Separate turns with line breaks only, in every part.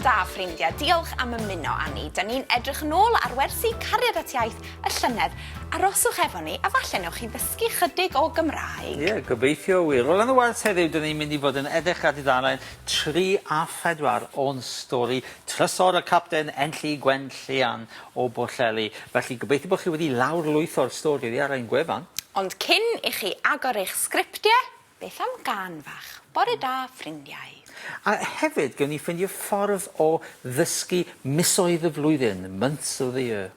da, ffrindiau. Diolch am ymuno â ni. Da ni'n edrych yn ôl ar wersi cariad at iaith y llynedd. Aroswch efo ni, a falle newch chi ddysgu chydig o Gymraeg.
Ie, gobeithio wir. Wel, yn y wers heddiw, dyn ni'n mynd i fod yn edrych ar dudalen 3 a 4 o'n stori Trysor y Capten Enlli Gwen Lleian o Bwllheli. Felly, gobeithio bod chi wedi lawrlwytho'r stori oddi ar ein gwefan.
Ond cyn i chi agor eich sgriptiau, beth am gan fach? Bore da, ffrindiau.
A hefyd, gawn ni ffindio ffordd o ddysgu misoedd y flwyddyn, months of the year.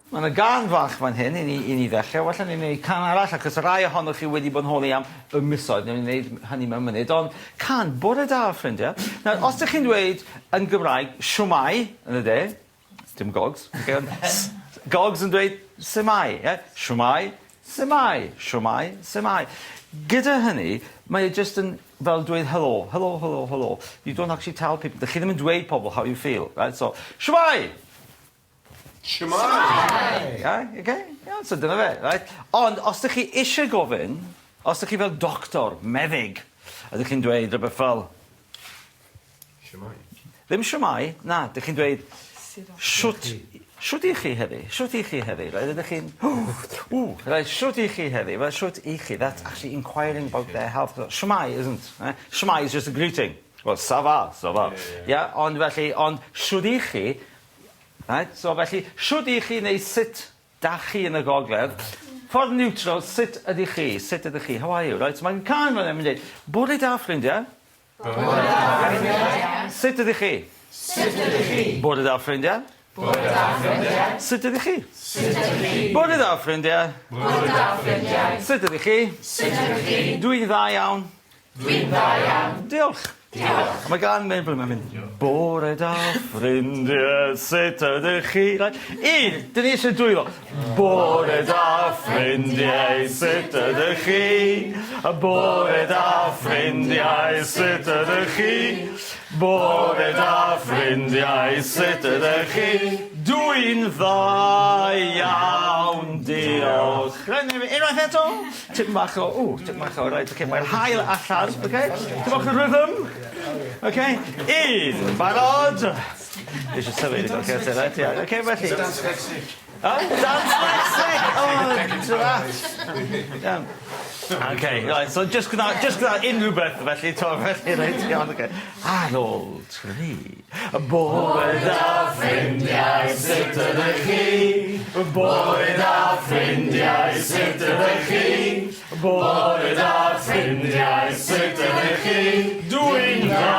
Mae yna gan fach fan hyn i ni ddechrau. Walla ni'n gwneud can arall, achos y rai ohonoch chi wedi bod yn holi am y misoedd. Ni'n gwneud hynny mewn munud. Ond can, bore da, ffrindiau. Nawr, os ydych chi'n dweud yn Gymraeg, siwmai, yn y de, dim gogs, okay, gogs yn dweud symai, siwmai, symai, siwmai, symai. Gyda hynny, mae just yn fel dweud hello, hello, hello, hello. You don't actually tell people. Dych chi ddim yn dweud pobl how you feel, right? So, siwmai! Siwmai! Yeah, okay? Yeah, so dyna fe, right? Ond, os ydych chi eisiau gofyn, os ydych chi fel doctor, meddyg, ydych chi'n dweud rhywbeth fel... Siwmai. Ddim siwmai, na, ydych chi'n dweud... Siwt i chi heddi? Siwt i chi heddi? Right? Ydych chi'n... Right, siwt i chi heddi? Well, siwt i chi. That's actually inquiring about their health. Siwmai isn't. Siwmai is just a greeting. Well, ça va, ça va. Yeah, ond felly, ond siwt i chi... Right, so felly, siwt i chi neu sut da chi yn y gogledd. Ffordd neutral, sut ydych chi? Sut ydych chi? How are you? Right, so mae'n can fan yn dweud, bore da, ffrindiau? Bore da, ffrindiau. Sut ydych chi? Sut ydych chi? Bore da, ffrindiau? Bore da, ffrindiau. Sut ydych chi? Sut ydych chi? Bore da, ffrindiau. Bore da, ffrindiau. Sut ydych chi? Sut ydych chi? Dwi'n dda iawn. Dwi'n dda iawn. Diolch. Diolch. Mae gan mewn mae'n mynd, bore da, ffrindiau, sut ydych chi? Un, dyn ni eisiau dwylo. Bore da, ffrindiau, sut ydych chi? Bore da, ffrindiau, sut ydych chi? Bore da, ffrindiau, sut ydych chi? Dwi'n dda iawn, diolch. Unwaith eto? Tipyn bach o, right, okay, mae'r hael allan, okay? Tipyn bach o rhythm, okay? Un, barod. Eisiau sefyd, okay, felly. Dance lexic. Dance lexic! Oh, drat. Okay, right, so just gyda unrhyw beth, felly, reit, iawn, okay. Ar ôl 3. Bore da, ffrindiau, sut ydych chi? Bore da, ffrindiau, sut ydych chi? Bore da, ffrindiau, sut ydych chi? Dwi'n dda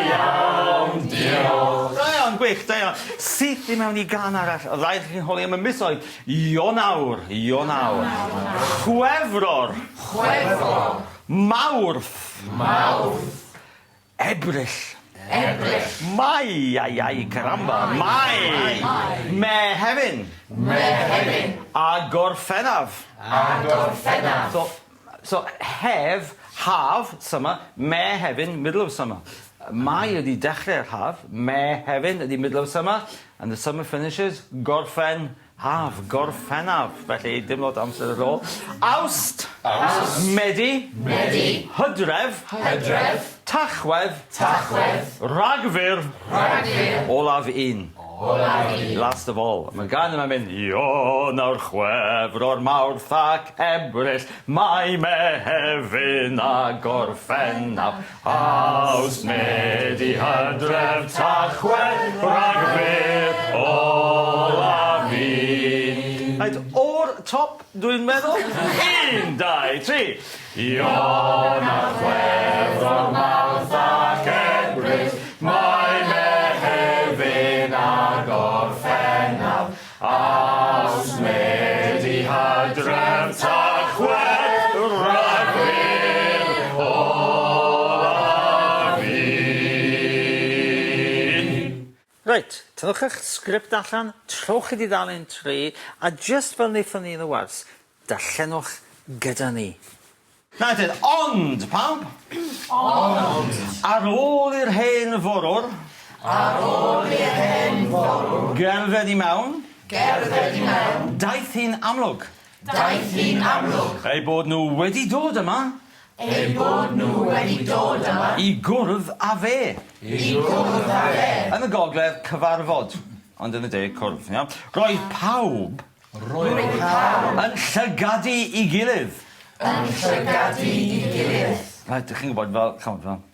iawn, diolch. Da iawn, gwych, da iawn. Syth i mewn I gan arall, o rhaid chi'n holi am y misoedd. Ionawr, Ionawr. Chwefror. Chwefror. Mawrth. Mawrth. Ebrill. Ebrill. Mai, ai, caramba. Mai. Mehefin. Mehefin. A Gorffennaf. A Gorffennaf. So hef, haf, summer, Mehefin, middle of summer. Mai ydi dechrau'r haf, Mehefin ydi middle of summer, and the summer finishes Gorffen haf, Gorffennaf. Felly, dim lot amser ar ôl. Awst. Awst. Medi. Medi. Hydref. Hydref. Tachwedd. Tachwedd. Ragfyr. Ragfyr. Olaf un. Olaf un. Last of all. Mae gan yma mynd, Ionawr, Chwefror, Mawrth ac Ebrill, Mai, Mehefin a Gorffennaf, Awst, Medi, Hydref, Tachwedd, Ragfyr, Olaf un. Right, o'r top, dwi'n meddwl. 1, 2, 3. Ionawr, Chwefror, Mawrth ac Ebrill, Mai, Mehefin a Gorffennaf, Awst, Medi, Hydref, Tachwedd, Ragfyr, Olaf un. Reit, tynnwch eich sgript allan, trowch I dudalen 3, a just fel wnaethon ni yn y wers, darllenwch gyda ni. Na dyn, ond, pawb? Ond. Ar ôl i'r hen forwr. Ar ôl i'r hen forwr. Gerdded I mewn. Gerdded I mewn. Daeth hi'n amlwg. Daeth hi'n amlwg. Ei bod nhw wedi dod yma.
Eu bod nhw wedi dod yma.
I gwrdd â fe.
I gwrdd â fe.
Yn y gogledd, cyfarfod. Ond yn y de, cwrdd. Iawn? Roedd pawb yn llygadu I gilydd.
Yn llygadu I gilydd.
Right, ydych chi'n gwybod fel, chymod fel.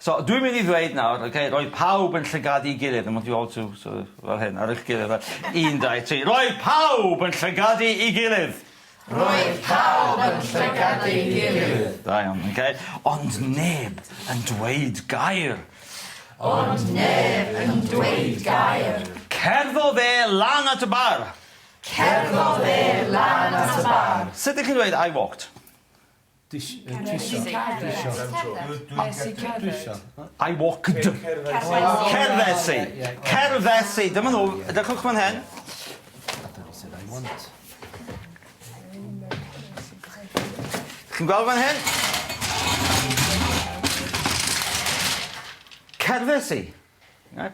So dwi'n mynd I ddweud nawr, okay, roedd pawb yn llygadu I gilydd. I want you all to, so, fel hyn, ar eich gilydd. 1, 2, 3. Roedd pawb yn llygadu I gilydd.
Roedd pawb yn llygadu I gilydd.
Da iawn, okay? Ond neb yn dweud gair.
Ond neb yn dweud gair.
Cerddodd e lan at y bar.
Cerddodd e lan at y bar.
Sut ydych chi'n dweud I walked? I walked. Cerddesi. Cerddesi. Dyma nhw. Ydych fan hyn. Chi'n gweld fan hyn? Cerddesi.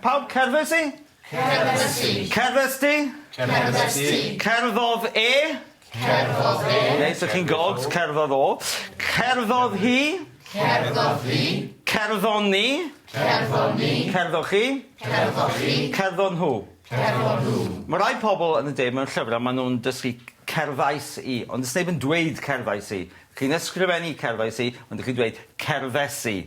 Pawb cerddesi?
Cerddesi.
Cerddesti?
Cerddesi.
Cerddodd e?
Cerddodd e.
Neu, so chi'n god, cerddodd o. Cerddodd hi?
Cerddodd hi.
Cerddon ni?
Cerddodd ni.
Cerddoch chi?
Cerddodd chi.
Cerddodd nhw.
Cerddodd nhw.
Mae rai pobl yn y de mewn llyfrau, maen nhw'n dysgu cerddais I, ond ys neb yn dweud cerddais I. Chi'n ysgrifennu cerddais I, ond chi'n dweud cerddesi.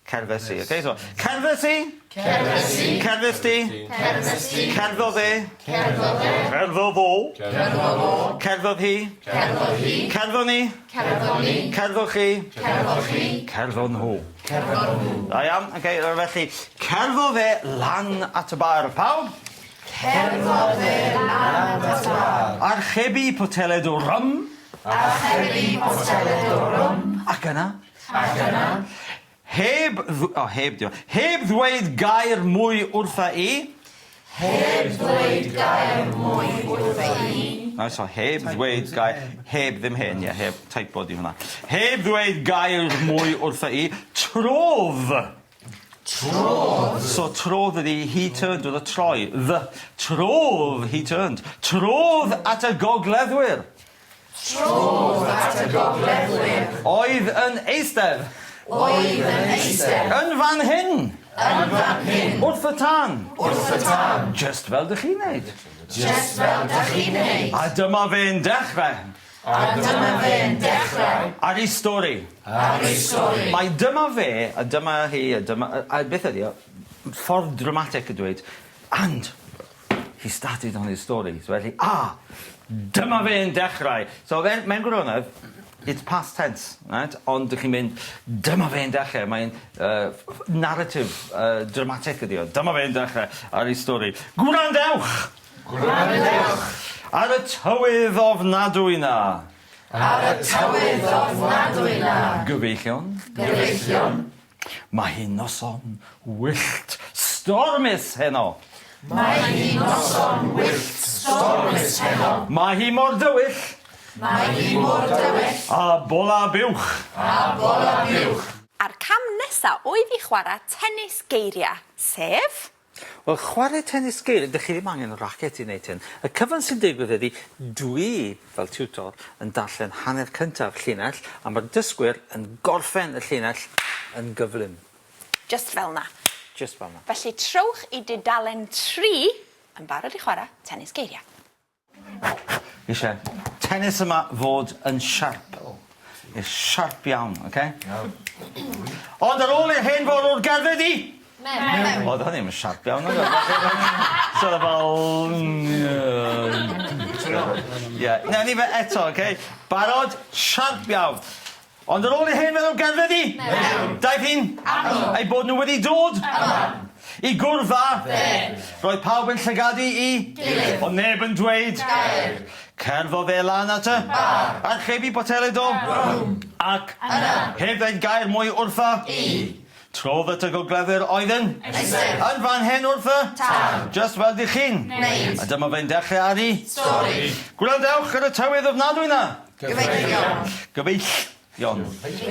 Cerddesi, okay? So, cerddesi?
Cerddesi.
Cerddesti?
Cerddesi.
Cerddodd e?
Cerddodd e.
Cerddodd o?
Cerddodd o.
Cerddodd hi?
Cerddodd hi.
Cerddodd ni?
Cerddodd ni.
Cerddodd chi?
Cerddodd chi.
Cerddodd nhw.
Cerddodd nhw.
Da iawn, okay, felly, cerddodd e lan at y bar. Pawb?
Cerddodd e lan at y bar.
Archebu poteled o rym.
Archebu poteled o rym.
Ac yna?
Ac yna.
Heb ddweud gair mwy wrtha I.
Heb ddweud gair mwy wrtha I.
No, so heb ddweud gair... Heb ddim hyn, ie, heb typo di hwnna. Heb ddweud gair mwy wrtha I. Trodd.
Trodd.
So trodd ydi he turned with a troi. The. Trodd he turned. Trodd at y gogleddwyr.
Trodd at y gogleddwyr.
Oedd yn eistedd.
Oedd yn eistedd.
Yn fan hyn.
Yn fan hyn.
Wrth y tân.
Wrth y tân.
Just fel dych chi'n neud.
Just fel dych chi'n neud.
A dyma fe'n dechrau.
A dyma fe'n dechrau.
Ar ei stori.
Ar ei stori.
Mae dyma fe, a dyma hi, a dyma... A beth ydi o? Ffordd dramatic y dweud. And he started on his story. So felly, dyma fe'n dechrau. So mewn gwirionedd, it's past tense, right? Ond ydych chi'n mynd, dyma fe'n dechrau. Mae'n narrative dramatic ydi o. Dyma fe'n dechrau ar ei stori. Gwrandewch!
Gwrandewch!
Ar y tywydd ofnadwy na.
Ar y tywydd ofnadwy na.
Gyfeillion.
Gyfeillion.
Mae hi'n noson wyllt stormus heno.
Mae hi noson wyllt stormus heno.
Mae hi mor dywyll.
Mae hi mor dywyll.
A bola buwch.
A bola buwch.
A'r cam nesa oedd I chwarae tennis geiriau, sef...
Wel, chwarae tennis geiriau, ydych chi ddim angen racket I wneud hyn. Y cyfan sy'n digwydd ydy, dwi, fel tiwtor, yn darllen hanner cyntaf llinell, a mae'r dysgwyr yn gorffen y llinell yn gyflym.
Just fel na.
Just fel na.
Felly trowch I dudalen 3 yn barod I chwarae tennis geiriau.
Eisiau tennis yma fod yn siarp. Siarp iawn, oce? Ond ar ôl i'r hen fod o'r gerdded I? O, da ddim yn siarp iawn. Sort of fel... Ie, na ni fe eto, oce? Barod, siarp iawn. Ond ar ôl i'r hen fod o'r gerdded I? Daeth hi'n? Ei bod nhw wedi dod? I gwrdd â? Roedd pawb yn llygadu I? Ond neb yn dweud? Cerddodd e lan at y? Archebu poteled o? Ac? Heb dweud gair mwy wrtha? Trodd at y gogleddwyr oedd yn? Yn fan hyn wrtha? Just fel dych chi'n? A dyma fe'n dechrau ar I?
Stori.
Gwrandewch ar y tywydd ofnadwy na?
Gyfeillion.
Gyfeillion.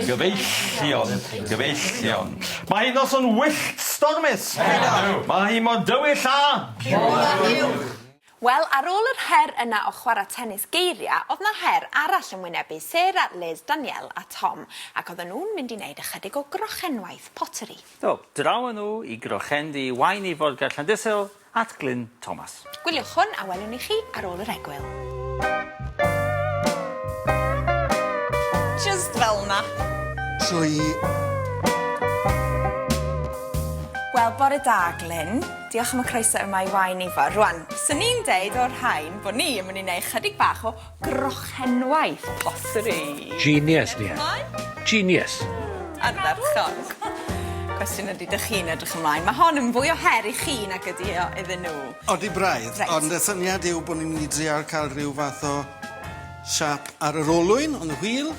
Gyfeillion. Gyfeillion. Mae hi noson wyllt stormus. Mae hi mor dywyll a...
Bola buwch.
Wel, ar ôl yr her yna o chwarae tennis geiria, oedd na her arall yn wynebu Sarah, Liz, Danielle a Tom, ac oedden nhw'n mynd i wneud ychydig o grochenwaith pottery.
Do, draw nhw I grochendi wain I fodga Llandysil at Glyn Thomas.
Gwyliwch hwn a welwn ni chi ar ôl yr egwyl. Just fel na.
Trwy...
Wel, bore da, Glyn. Diolch am y croeso yma I wain ifo. Rwan, sy'n ni'n deud o'r rhain bod ni yn mynd I wneud chydig bach o grochenwaith pottery.
Genius, ni. Genius.
Ardderchog. Cwestiwn ydy dych chi'n edrych ymlaen. Mae hon yn fwy o her I chi nag ydy o iddyn nhw.
Odi braidd,
Reit.
ond y syniad yw bod ni'n mynd I drial cael rhyw fath o siap ar yr olwyn, ond y hwyl,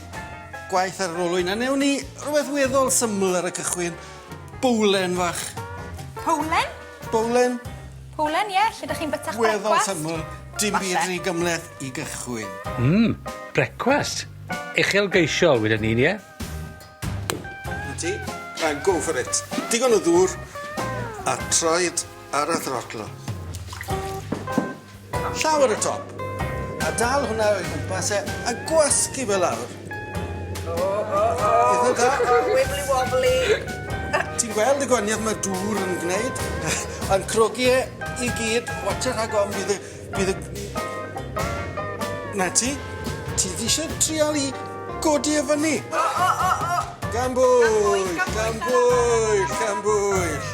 gwaith ar yr olwyn, a newn ni rhywbeth weddol syml ar y cychwyn, bowlen fach.
Powlen?
Bowlen,
Powlen, ie. Lle dych chi'n bytach
weddol
brecwast?
syml, dim
Falle.
byd rhy gymleth I gychwyn.
Brecwast. Uchelgeisiol, wedi'n ni'n, ie?
Na ti? A go for it. Digon o ddŵr, a troed ar y throtlo. Llaw ar y top. A dal hwnna o'i gwmpas e, a gwasgu fel lawr. Iddo da.
Wibbly wobbly.
Ti'n gweld y gwaniaeth mae dŵr yn gwneud? A'n crogi e I gyd, watcha rhag on, bydd y... Na ti? Ti eisiau trial I godi e fyny? Gan bwyll, gan bwyll, gan bwyll.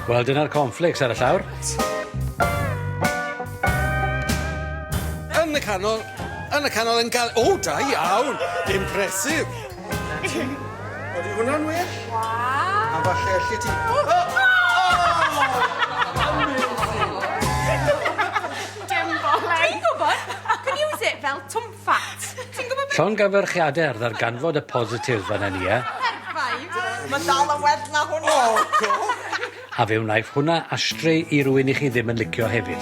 Wel, dyna'r cornflakes ar y llawr.
Yn y canol yn gael... O, da iawn! Impresif! Oeddi hwnna'n wir? A falle allu ti...
Dim bolen. Ti'n gwybod? Can you use it fel twmffat? Ti'n gwybod beth?
Llongyfarchiadau ar ddarganfod y positif fan hynny, ie?
Perffaith. Mae dal yn wedd na hwnna.
A fe wnaeth hwnna astrau I rywun I chi ddim yn licio hefyd.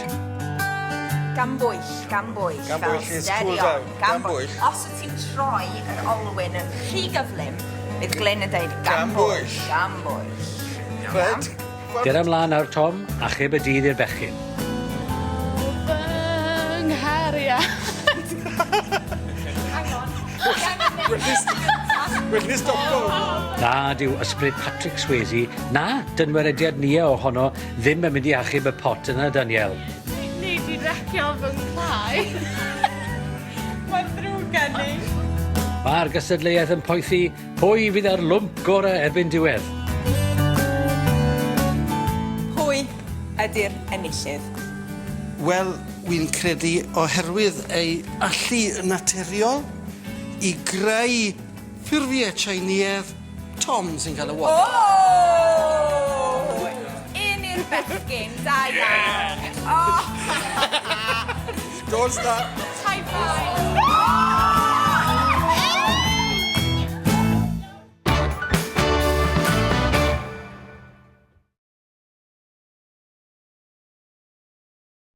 Gan bwyll, gan bwyll.
Gan
fel
bwyll is
steady
cool
on.
down, gan bwyll.
Os wyt ti'n troi yr olwyn yn rhy gyflym, bydd Glyn yn dweud
Gan
gan
bwyll.
bwyll. Gan bwyll.
Fred?
Dyna ymlaen nawr, Tom, a cheb y dydd i'r bechyn.
Fy nghariad.
Wel, ni stopio.
Na, dyw ysbryd Patrick Swayze, na, dynwerediad ni ohono ddim yn mynd I achub y pot yna, Daniel.
Ni di recio fy nghlai.
Mae'n ddrwg gen I.
Mae'r gystadleuaeth yn poethi pwy fydd ar lwmp gorau erbyn diwedd.
Pwy ydy'r enillydd?
Wel, wy'n credu oherwydd ei allu naturiol I greu ffurfiau Tsieineaidd, Tom sy'n cael y wobl.
O! Un i'r bechgyn, da iawn. O!
Doors that.
High five.